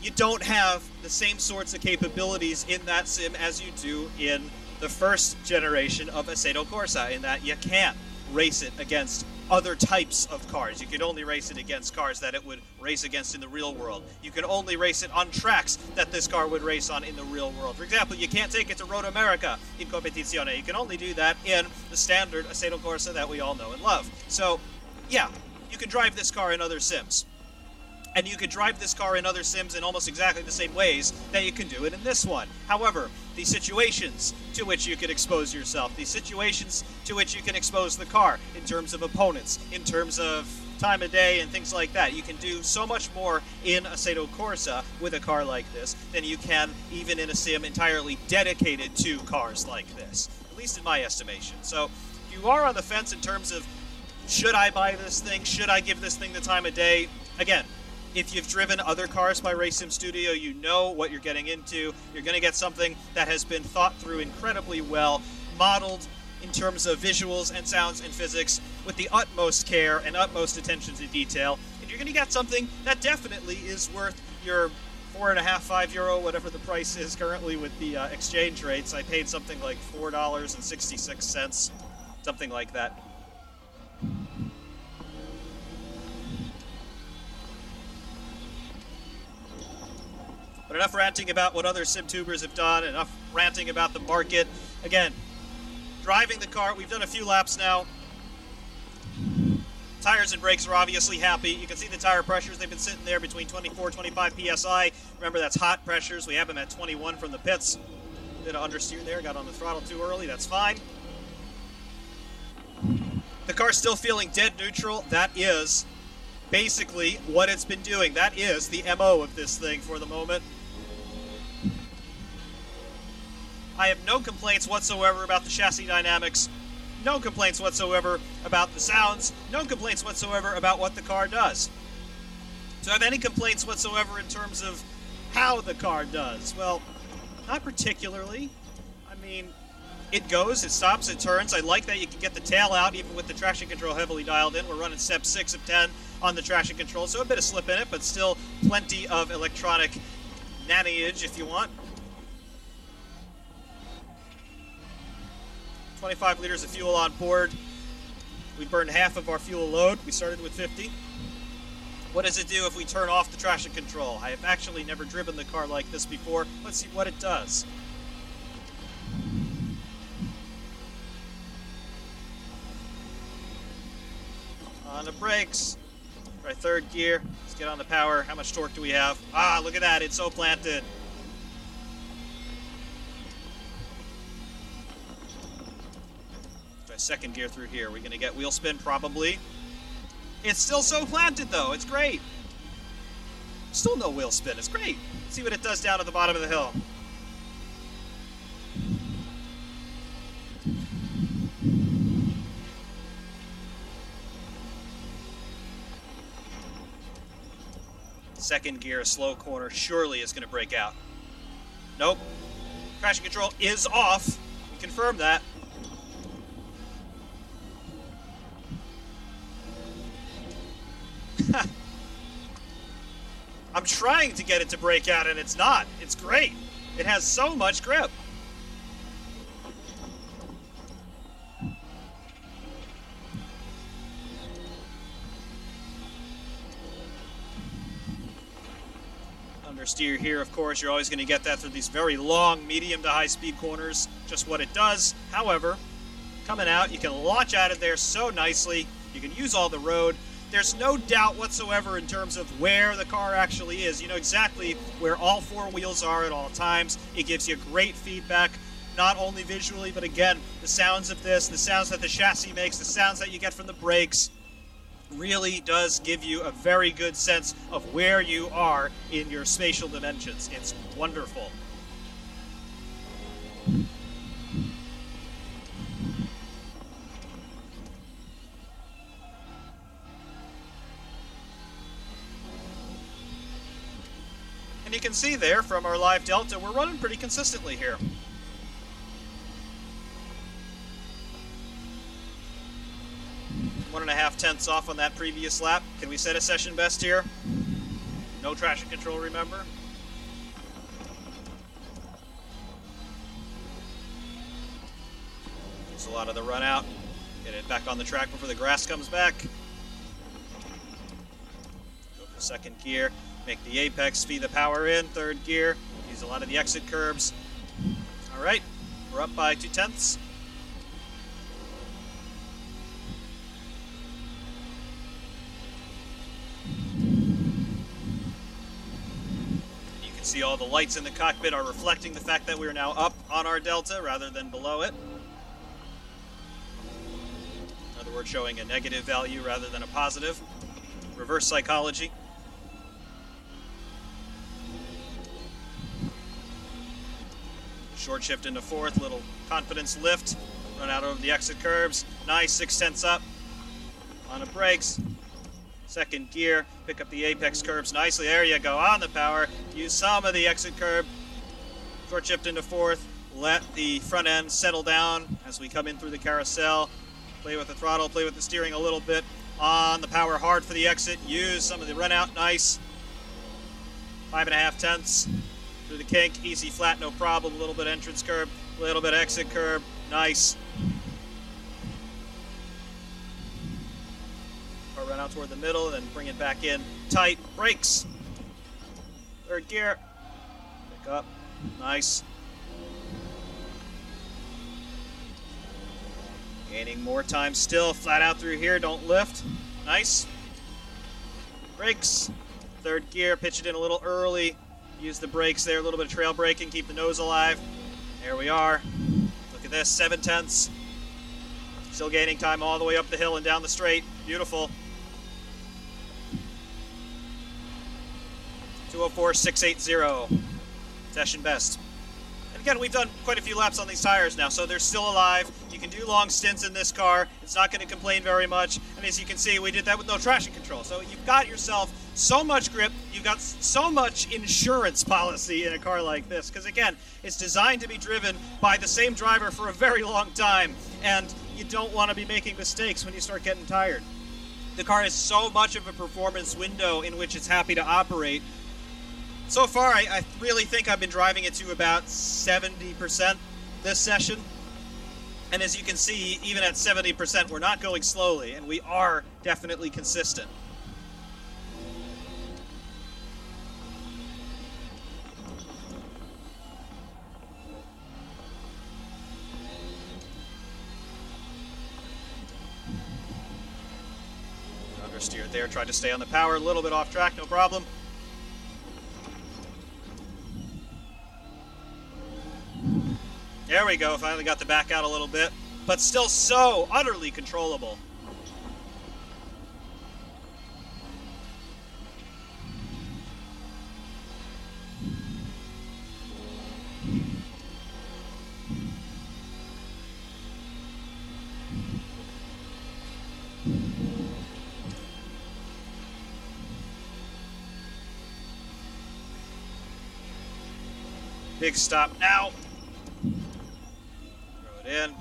you don't have the same sorts of capabilities in that sim as you do in the first generation of Assetto Corsa, in that you can't race it against other types of cars. You can only race it against cars that it would race against in the real world. You can only race it on tracks that this car would race on in the real world. For example, you can't take it to Road America in Competizione. You can only do that in the standard Assetto Corsa that we all know and love. So, yeah, you can drive this car in other sims. And you can drive this car in other sims in almost exactly the same ways that you can do it in this one. However, the situations to which you can expose yourself, the situations to which you can expose the car in terms of opponents, in terms of time of day and things like that. You can do so much more in Assetto Corsa with a car like this than you can even in a sim entirely dedicated to cars like this, at least in my estimation. So if you are on the fence in terms of, should I buy this thing, should I give this thing the time of day, again, if you've driven other cars by Race Sim Studio, you know what you're getting into. You're going to get something that has been thought through incredibly well, modeled in terms of visuals and sounds and physics with the utmost care and utmost attention to detail. And you're going to get something that definitely is worth your €4.5, €5, whatever the price is currently with the exchange rates. I paid something like $4.66, something like that. But enough ranting about what other SimTubers have done, enough ranting about the market. Again, driving the car, we've done a few laps now. Tires and brakes are obviously happy. You can see the tire pressures. They've been sitting there between 24, 25 PSI. Remember, that's hot pressures. We have them at 21 from the pits. Did an understeer there, got on the throttle too early. That's fine. The car's still feeling dead neutral. That is basically what it's been doing. That is the MO of this thing for the moment. I have no complaints whatsoever about the chassis dynamics, no complaints whatsoever about the sounds, no complaints whatsoever about what the car does. Do I have any complaints whatsoever in terms of how the car does? Well, not particularly. I mean, it goes, it stops, it turns. I like that you can get the tail out even with the traction control heavily dialed in. We're running step 6 of 10 on the traction control, so a bit of slip in it, but still plenty of electronic nannyage if you want. 25 liters of fuel on board. We burned half of our fuel load. We started with 50. What does it do if we turn off the traction control? I have actually never driven the car like this before. Let's see what it does. On the brakes. Try third gear. Let's get on the power. How much torque do we have? Ah, look at that. It's so planted. Try second gear through here. Are we going to get wheel spin? Probably. It's still so planted, though. It's great. Still no wheel spin. It's great. Let's see what it does down at the bottom of the hill. Second gear, a slow corner, surely is going to break out. Nope. Traction control is off. We confirmed that. I'm trying to get it to break out and it's not. It's great. It has so much grip. Understeer here, of course, you're always going to get that through these very long medium to high speed corners. Just what it does. However, coming out, you can launch out of there so nicely. You can use all the road. There's no doubt whatsoever in terms of where the car actually is. You know exactly where all four wheels are at all times. It gives you great feedback, not only visually, but again, the sounds of this, the sounds that the chassis makes, the sounds that you get from the brakes, really does give you a very good sense of where you are in your spatial dimensions. It's wonderful. And you can see there from our live delta, we're running pretty consistently here. One and a half tenths off on that previous lap. Can we set a session best here? No traction control, remember? Use a lot of the run out. Get it back on the track before the grass comes back. Go for second gear. Make the apex, feed the power in. Third gear. Use a lot of the exit curbs. All right, we're up by 2 tenths. See all the lights in the cockpit are reflecting the fact that we are now up on our delta rather than below it. In other words, showing a negative value rather than a positive. Reverse psychology. Short shift into fourth, little confidence lift. Run out over the exit curbs. Nice, 6 tenths up. On the brakes. Second gear, pick up the apex curbs nicely. There you go, on the power. Use some of the exit curb. Short shift into fourth. Let the front end settle down as we come in through the carousel. Play with the throttle, play with the steering a little bit. On the power hard for the exit. Use some of the run out, nice. 5.5 tenths through the kink. Easy flat, no problem. A little bit entrance curb, a little bit exit curb, nice. Run out toward the middle, then bring it back in tight. Brakes. Third gear. Pick up. Nice. Gaining more time still. Flat out through here. Don't lift. Nice. Brakes. Third gear. Pitch it in a little early. Use the brakes there. A little bit of trail braking. Keep the nose alive. There we are. Look at this. 7 tenths. Still gaining time all the way up the hill and down the straight. Beautiful. 204.680, session best. And again, we've done quite a few laps on these tires now, so they're still alive. You can do long stints in this car. It's not going to complain very much. And as you can see, we did that with no traction control. So you've got yourself so much grip. You've got so much insurance policy in a car like this. Because again, it's designed to be driven by the same driver for a very long time. And you don't want to be making mistakes when you start getting tired. The car has so much of a performance window in which it's happy to operate. So far, I really think I've been driving it to about 70% this session. And as you can see, even at 70%, we're not going slowly, and we are definitely consistent. Understeered there, tried to stay on the power, a little bit off track, no problem. There we go, finally got the back out a little bit, but still so utterly controllable. Big stop now. Throw it in. On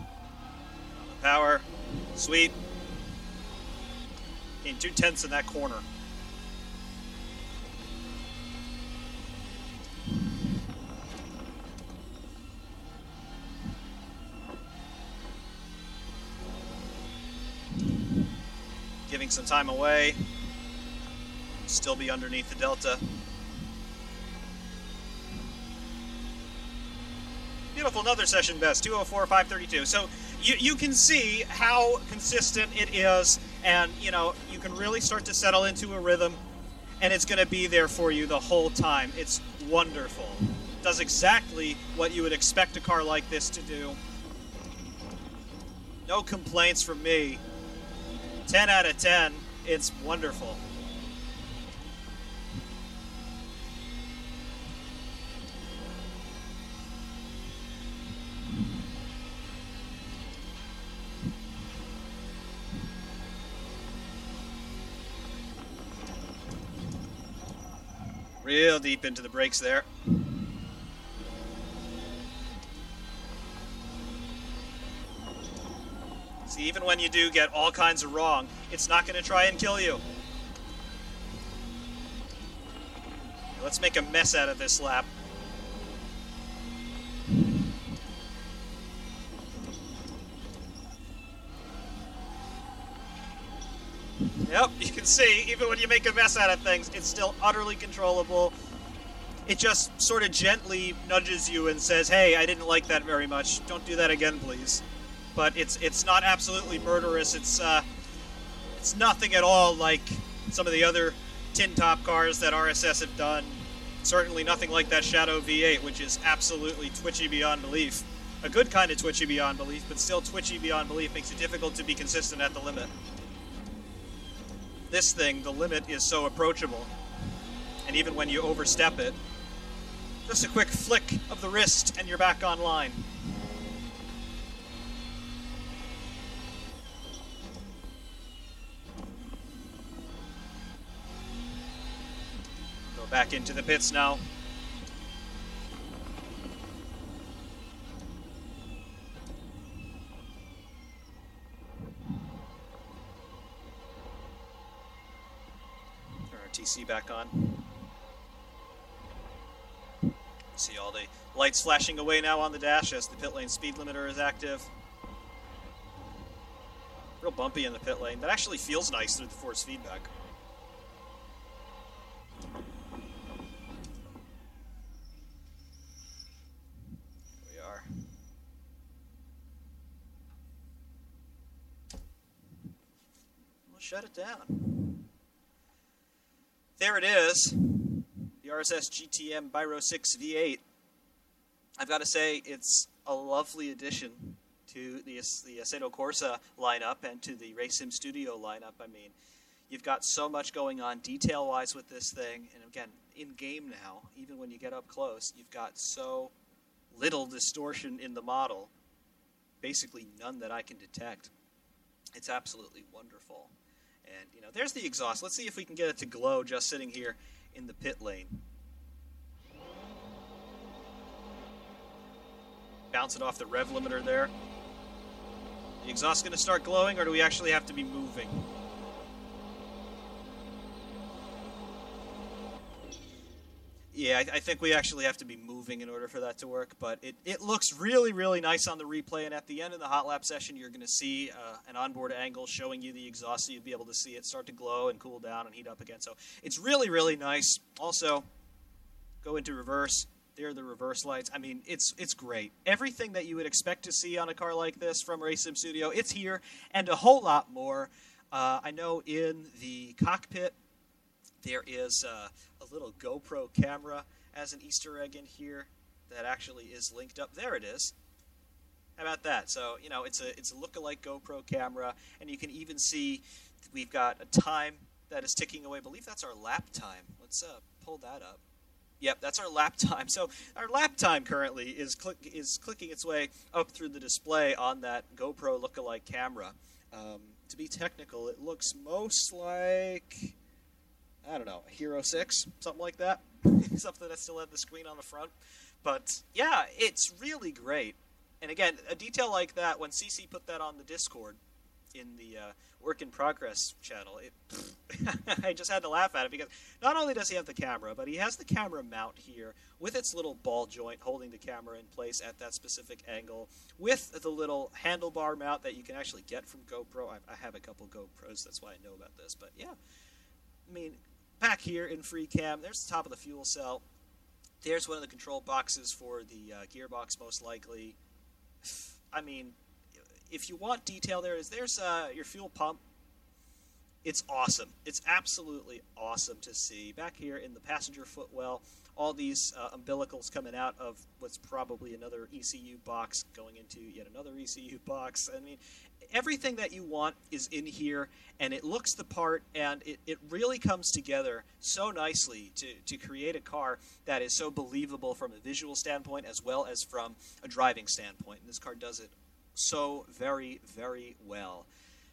the power. Sweet. Gained 2/10 in that corner. Giving some time away. Still be underneath the delta. Beautiful, another session best, 2:04.532. So you can see how consistent it is, and you can really start to settle into a rhythm, and it's going to be there for you the whole time. It's wonderful. Does exactly what you would expect a car like this to do. No complaints from me. 10 out of 10. It's wonderful. Real deep into the brakes there. See, even when you do get all kinds of wrong, it's not going to try and kill you. Let's make a mess out of this lap. Yep, you can see, even when you make a mess out of things, it's still utterly controllable. It just sort of gently nudges you and says, hey, I didn't like that very much. Don't do that again, please. But it's not absolutely murderous. It's nothing at all like some of the other tin top cars that RSS have done. Certainly nothing like that Shadow V8, which is absolutely twitchy beyond belief. A good kind of twitchy beyond belief, but still twitchy beyond belief makes it difficult to be consistent at the limit. This thing, the limit is so approachable. And even when you overstep it, just a quick flick of the wrist and you're back online. Go back into the pits now. TC back on. See all the lights flashing away now on the dash as the pit lane speed limiter is active. Real bumpy in the pit lane. That actually feels nice through the force feedback. Here we are. We'll shut it down. There it is, the RSS GTM Bayro 6 V8. I've got to say, it's a lovely addition to the Assetto Corsa lineup and to the RaceSim Studio lineup. I mean, you've got so much going on detail-wise with this thing, and again, in-game now, even when you get up close, you've got so little distortion in the model, basically none that I can detect. It's absolutely wonderful. And, there's the exhaust. Let's see if we can get it to glow just sitting here in the pit lane. Bounce it off the rev limiter there. The exhaust going to start glowing, or do we actually have to be moving? Yeah, I think we actually have to be moving in order for that to work, but it looks really, really nice on the replay, and at the end of the hot lap session, you're going to see an onboard angle showing you the exhaust, so you'll be able to see it start to glow and cool down and heat up again. So it's really, really nice. Also, go into reverse. There are the reverse lights. I mean, it's great. Everything that you would expect to see on a car like this from Race Sim Studio, it's here, and a whole lot more. I know in the cockpit, there is a little GoPro camera as an Easter egg in here that actually is linked up. There it is. How about that? So, you know, it's a look-alike GoPro camera, and you can even see we've got a time that is ticking away. I believe that's our lap time. Let's pull that up. Yep, that's our lap time. So our lap time currently is clicking its way up through the display on that GoPro look-alike camera. To be technical, it looks most like, I don't know, a Hero 6, something like that. Something that still had the screen on the front. But, yeah, it's really great. And again, a detail like that, when CC put that on the Discord in the Work in Progress channel, I just had to laugh at it because not only does he have the camera, but he has the camera mount here with its little ball joint holding the camera in place at that specific angle, with the little handlebar mount that you can actually get from GoPro. I have a couple GoPros, that's why I know about this. But yeah, I mean, back here in free cam, there's the top of the fuel cell. There's one of the control boxes for the gearbox, most likely. I mean, if you want detail, there's your fuel pump. It's awesome. It's absolutely awesome to see. Back here in the passenger footwell, all these umbilicals coming out of what's probably another ECU box going into yet another ECU box. I mean, everything that you want is in here, and it looks the part, and it really comes together so nicely to create a car that is so believable from a visual standpoint as well as from a driving standpoint. And this car does it so very, very well.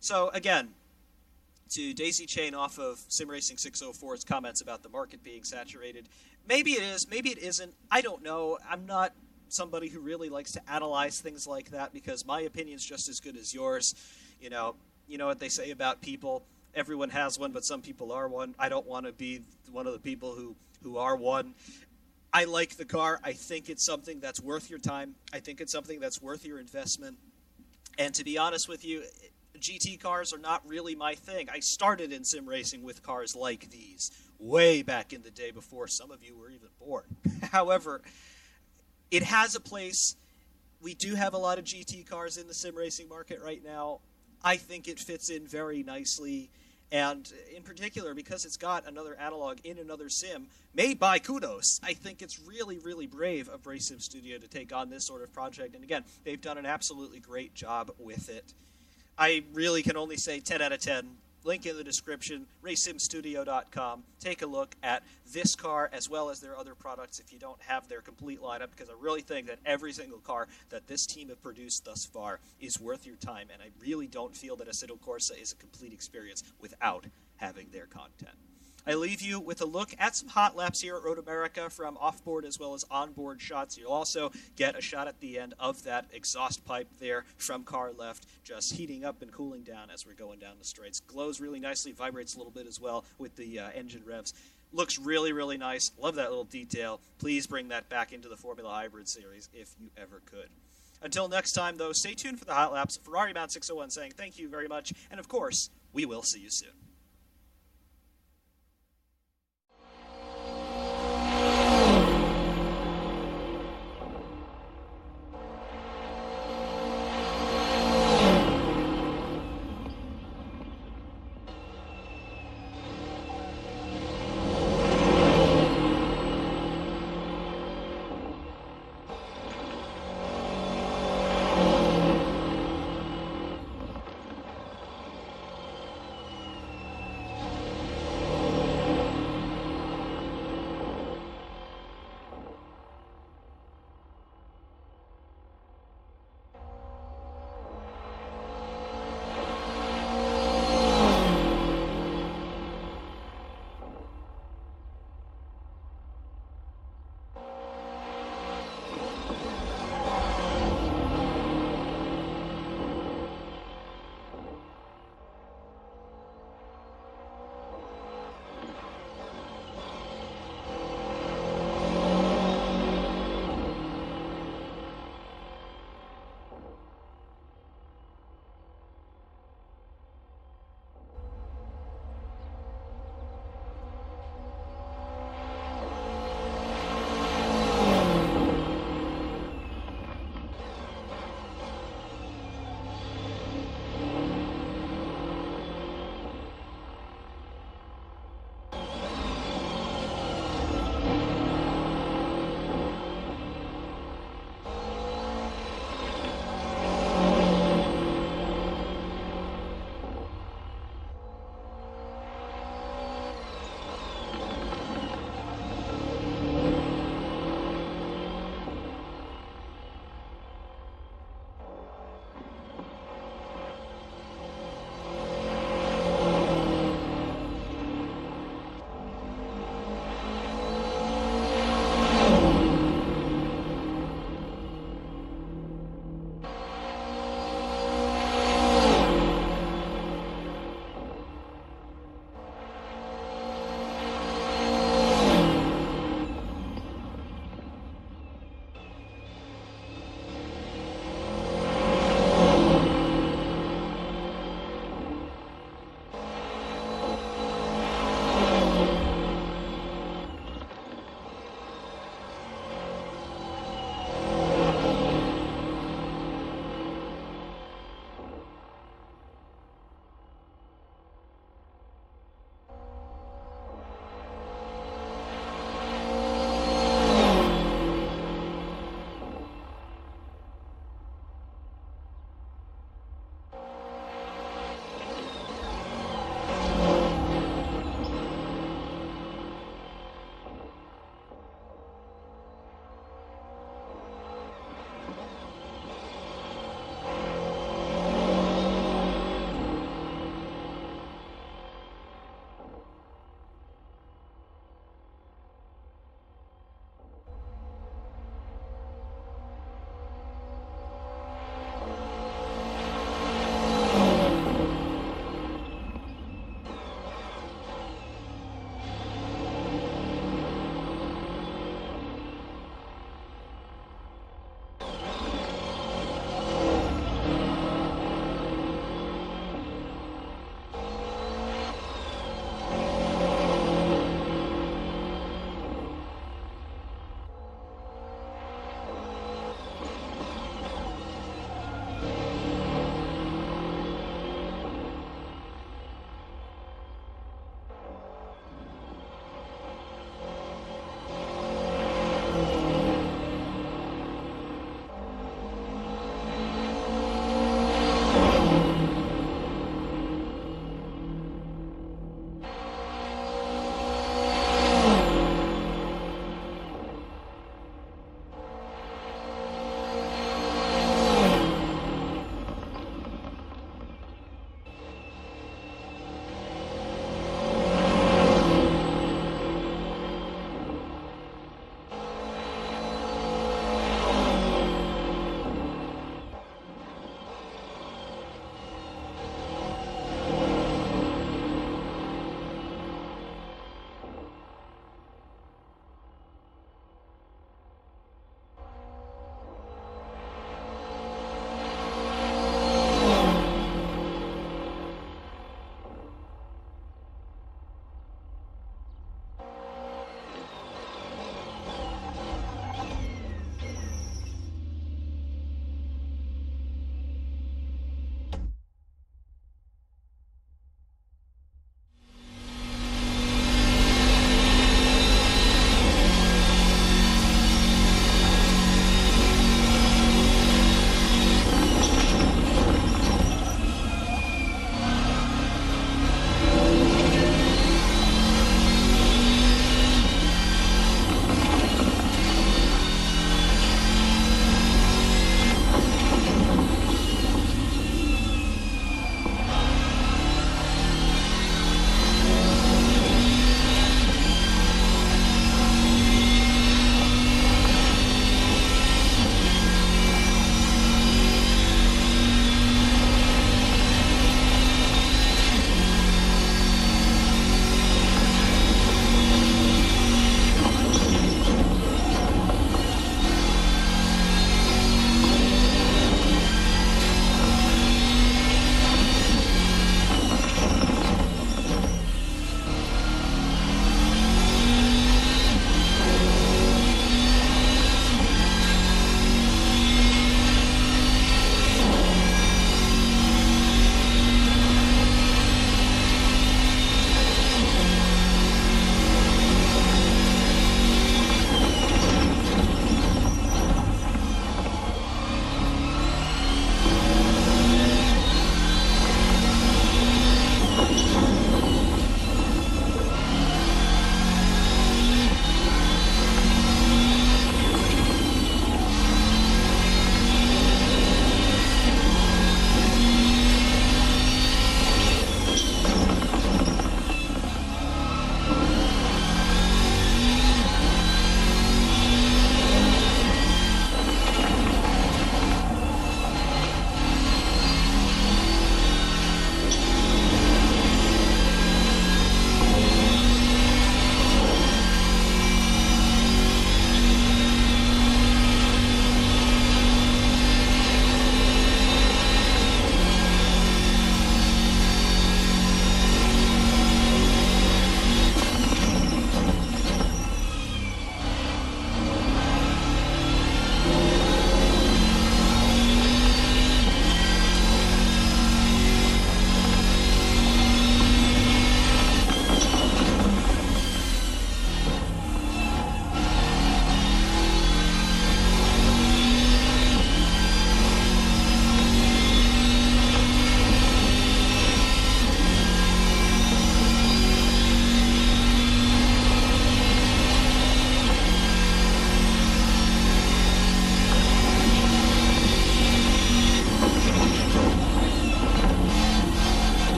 So, again, to daisy chain off of SimRacing 604's comments about the market being saturated, maybe it is, maybe it isn't. I don't know. I'm not somebody who really likes to analyze things like that because my opinion's just as good as yours. You know what they say about people. Everyone has one, but some people are one. I don't want to be one of the people who are one. I like the car. I think it's something that's worth your time. I think it's something that's worth your investment. And to be honest with you, GT cars are not really my thing. I started in sim racing with cars like these way back in the day before some of you were even born. However, it has a place. We do have a lot of GT cars in the sim racing market right now. I think it fits in very nicely. And in particular, because it's got another analog in another sim made by Kudos, I think it's really, really brave of Race Sim Studio to take on this sort of project. And again, they've done an absolutely great job with it. I really can only say 10 out of 10. Link in the description, racesimstudio.com. Take a look at this car as well as their other products if you don't have their complete lineup, because I really think that every single car that this team have produced thus far is worth your time, and I really don't feel that Assetto Corsa is a complete experience without having their content. I leave you with a look at some hot laps here at Road America from off-board as well as on-board shots. You'll also get a shot at the end of that exhaust pipe there from car left, just heating up and cooling down as we're going down the straights. Glows really nicely, vibrates a little bit as well with the engine revs. Looks really, really nice. Love that little detail. Please bring that back into the Formula Hybrid series if you ever could. Until next time, though, stay tuned for the hot laps. Ferrari Man 601 saying thank you very much, and of course, we will see you soon.